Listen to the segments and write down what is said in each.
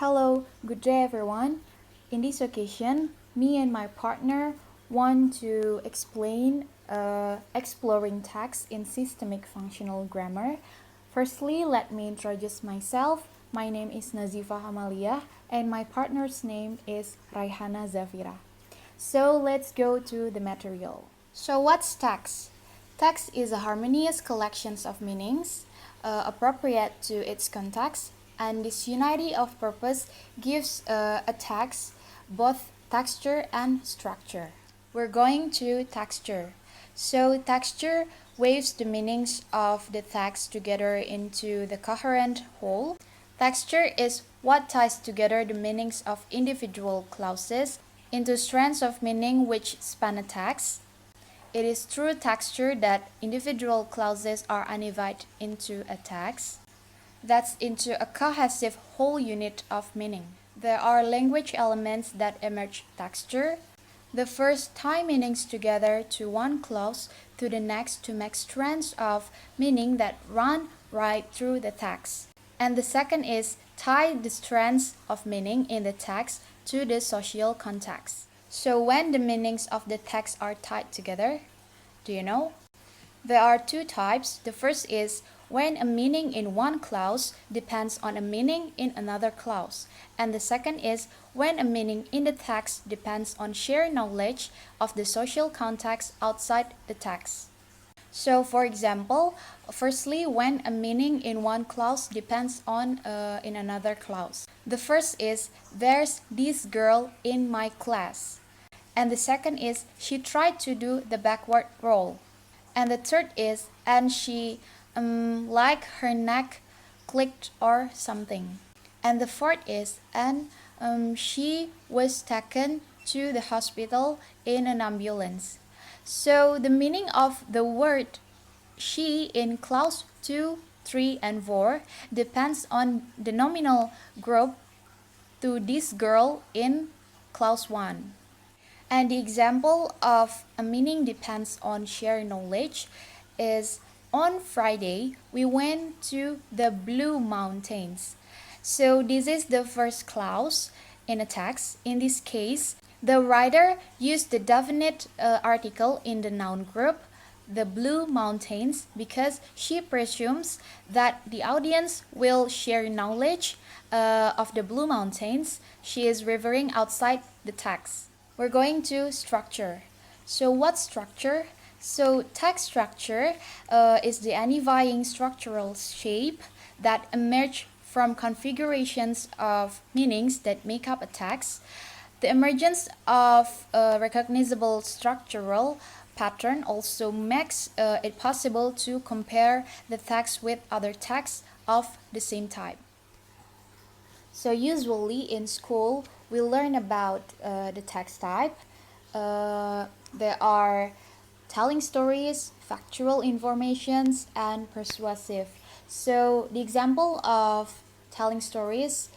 Hello, good day everyone. In this occasion, me and my partner want to explain exploring text in systemic functional grammar. Firstly, let me introduce myself. My name is Nazhifah Amaliah and my partner's name is Raihanah Zhafirah. So let's go to the material. So what's text? Text is a harmonious collection of meanings appropriate to its context, and this unity of purpose gives a text both texture and structure. We're going to texture. So texture waves the meanings of the text together into the coherent whole. Texture is what ties together the meanings of individual clauses into strands of meaning which span a text. It is through texture that individual clauses are unified into a text, that's into a cohesive whole unit of meaning. There are language elements that emerge texture. The first tie meanings together to one clause to the next to make strands of meaning that run right through the text. And the second is tie the strands of meaning in the text to the social context. So when the meanings of the text are tied together, do you know? There are two types. The first is when a meaning in one clause depends on a meaning in another clause. And the second is when a meaning in the text depends on shared knowledge of the social context outside the text. So for example, firstly, when a meaning in one clause depends on in another clause. The first is there's this girl in my class. And the second is she tried to do the backward roll. And the third is and she like her neck clicked or something. And the fourth is and she was taken to the hospital in an ambulance. So the meaning of the word she in clause 2, 3, and 4 depends on the nominal group to this girl in clause 1. And the example of a meaning depends on shared knowledge is on Friday we went to the Blue Mountains. So this is the first clause in a text. In this case, the writer used the definite article in the noun group, the Blue Mountains, because she presumes that the audience will share knowledge of the Blue Mountains. She is referring outside the text. We're going to structure. So what's structure? So text structure is the unifying structural shape that emerge from configurations of meanings that make up a text. The emergence of a recognizable structural pattern also makes it possible to compare the text with other texts of the same type. So usually in school, we learn about the text type. There are telling stories, factual informations, and persuasive. So the example of telling stories,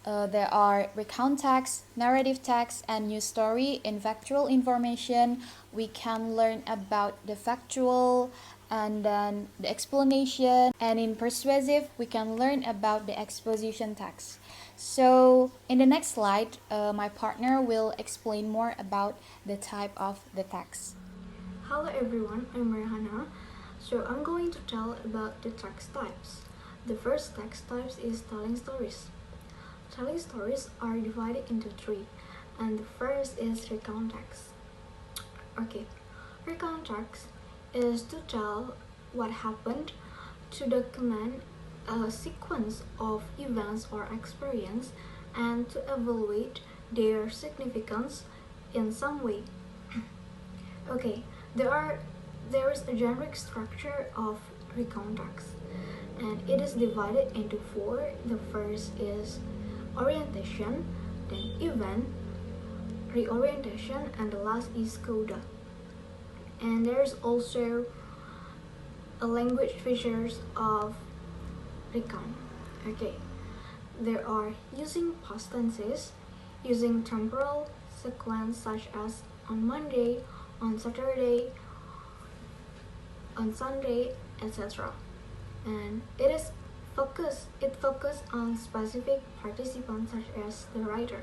there are recount text, narrative text, and news story. In factual information, we can learn about the factual and then the explanation. And in persuasive, we can learn about the exposition text. So in the next slide, my partner will explain more about the type of the text. Hello everyone, I'm Raihanah. So I'm going to tell about the text types. The first text type is telling stories. Telling stories are divided into three, and the first is recount text. Okay, recount text is to tell what happened, to document a sequence of events or experience, and to evaluate their significance in some way. Okay, there is a generic structure of recount text, and it is divided into four. The first is orientation, then event, reorientation, and the last is coda. And there's also a language features of recount. Okay, there are using past tenses, using temporal sequence such as on Monday, on Saturday, on Sunday, etc. And it is It focuses on specific participants such as the writer.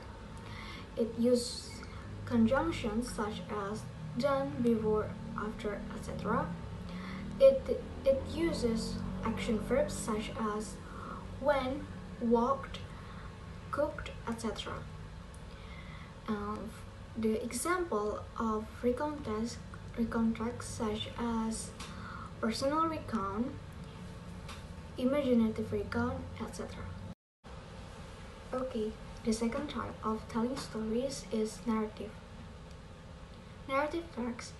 It uses conjunctions such as done, before, after, etc. It uses action verbs such as went, walked, cooked, etc. The example of recounts such as personal recount, imaginative recount, etc. Okay, the second type of telling stories is narrative. Narrative text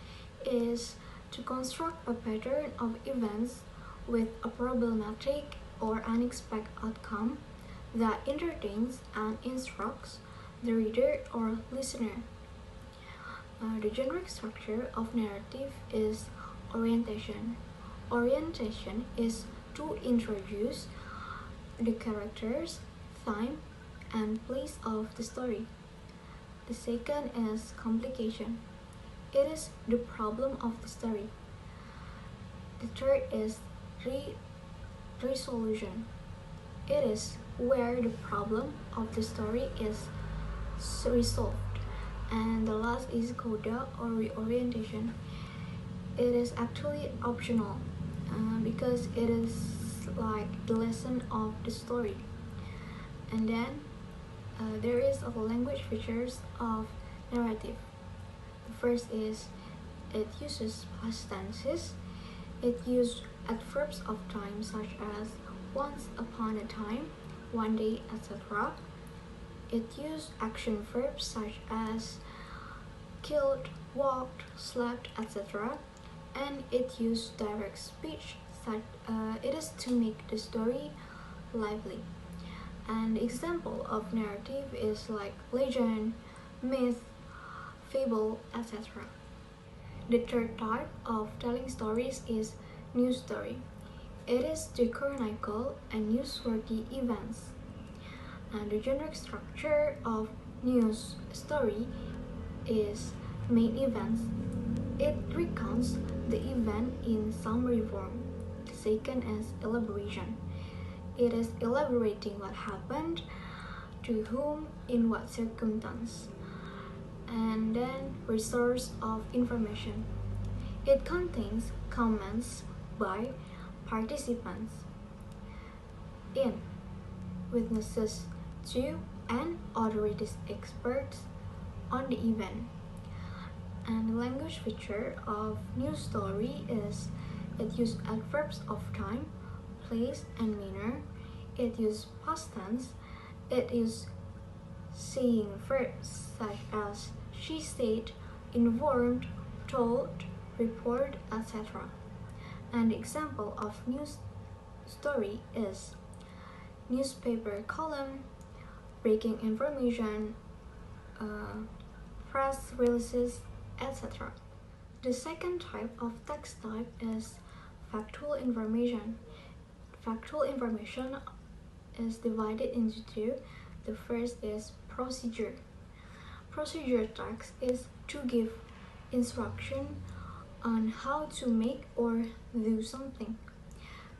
is to construct a pattern of events with a problematic or unexpected outcome that entertains and instructs the reader or listener. The generic structure of narrative is orientation. Orientation is to introduce the characters, time, and place of the story. The second is complication. It is the problem of the story. The third is resolution. It is where the problem of the story is resolved. And the last is coda or reorientation. It is actually optional because it is like the lesson of the story. And then there is a language features of narrative. The first is it uses past tenses. It uses adverbs of time such as once upon a time, one day, etc. It uses action verbs such as killed, walked, slept, etc. And it uses direct speech such it is to make the story lively. An example of narrative is like legend, myth, fable, etc. The third type of telling stories is news story. It is to chronicle and newsworthy events. And the generic structure of news story is main events. It recounts the event in summary form. The second is elaboration. It is elaborating what happened, to whom, in what circumstance. And then resource of information. It contains comments by participants, in, witnesses to, and authorities experts on the event. And the language feature of news story is it uses adverbs of time, place, and manner. It uses past tense. It uses saying verbs such as she said, informed, told, report, etc. An example of news story is newspaper column, breaking information, press releases, etc. The second type of text type is factual information. Factual information is divided into two. The first is procedure. Procedure text is to give instruction on how to make or do something.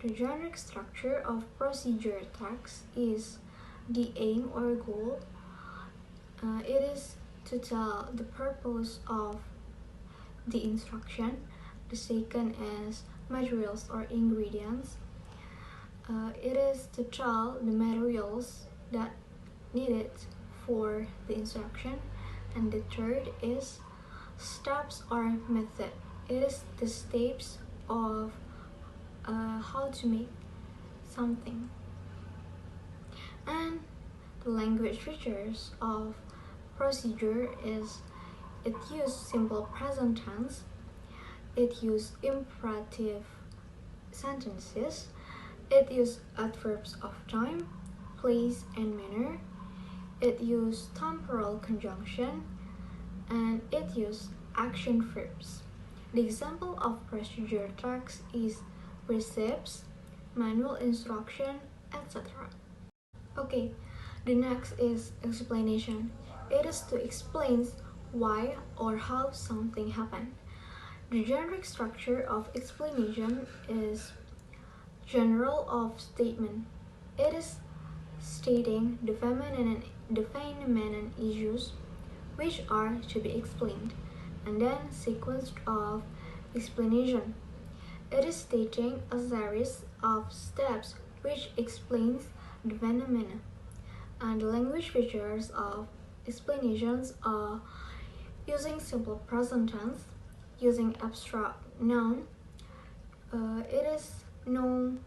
The generic structure of procedure text is the aim or goal. It is to tell the purpose of the instruction. The second is materials or ingredients. It is to tell the materials that needed for the instruction. And the third is steps or method. It is the steps of how to make something. And the language features of procedure is it uses simple present tense. It uses imperative sentences. It uses adverbs of time, place, and manner. It uses temporal conjunction. And it uses action verbs. The example of procedure text is receipts, manual instruction, etc. Okay, the next is explanation. It is to explain why or how something happened. The generic structure of explanation is general of statement. It is stating the feminine issues which are to be explained, and then sequence of explanation. It is stating a series of steps which explains the phenomena, and the language features of explanations are using simple present tense, using abstract noun, it is no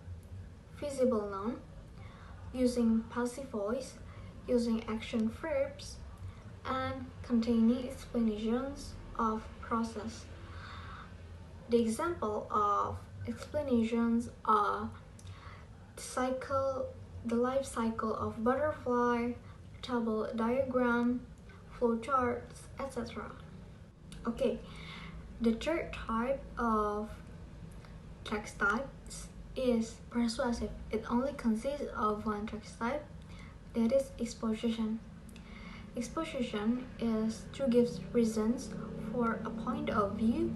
visible noun, using passive voice, using action verbs, and containing explanations of process. The example of explanations are the life cycle of butterfly, table diagram, flowcharts, etc. Okay, the third type of text types is persuasive. It only consists of one text type, that is exposition. Exposition is to give reasons for a point of view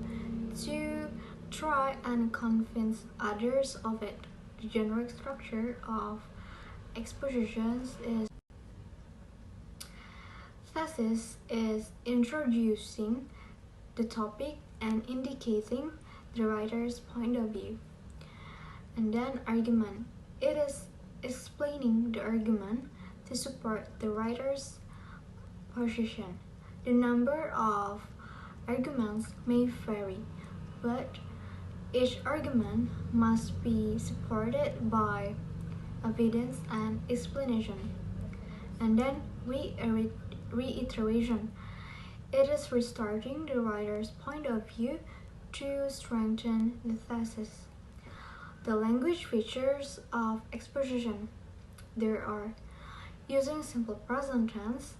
to try and convince others of it. The generic structure of expositions is thesis is introducing the topic and indicating the writer's point of view. And then argument. It is explaining the argument to support the writer's position. The number of arguments may vary, but each argument must be supported by evidence and explanation. And then reiteration. It is restarting the writer's point of view to strengthen the thesis. The language features of exposition. There are using simple present tense,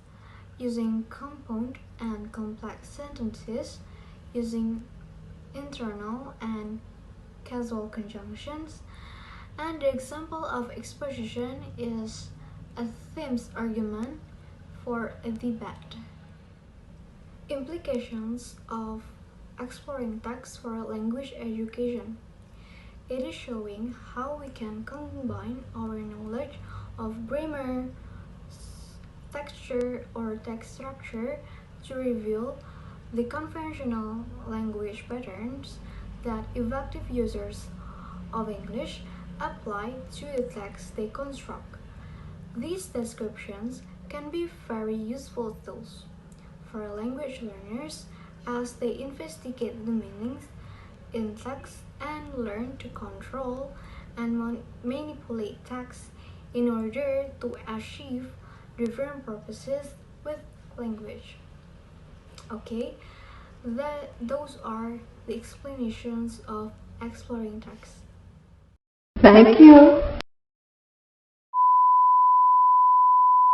using compound and complex sentences, using internal and causal conjunctions, and the example of exposition is a themes argument for a debate. Implications of exploring text for language education. It is showing how we can combine our knowledge of grammar, texture, or text structure to reveal the conventional language patterns that effective users of English apply to the text they construct. These descriptions can be very useful tools for language learners as they investigate the meanings in text and learn to control and manipulate text in order to achieve different purposes with language. Okay, those are the explanations of exploring text. Thank you.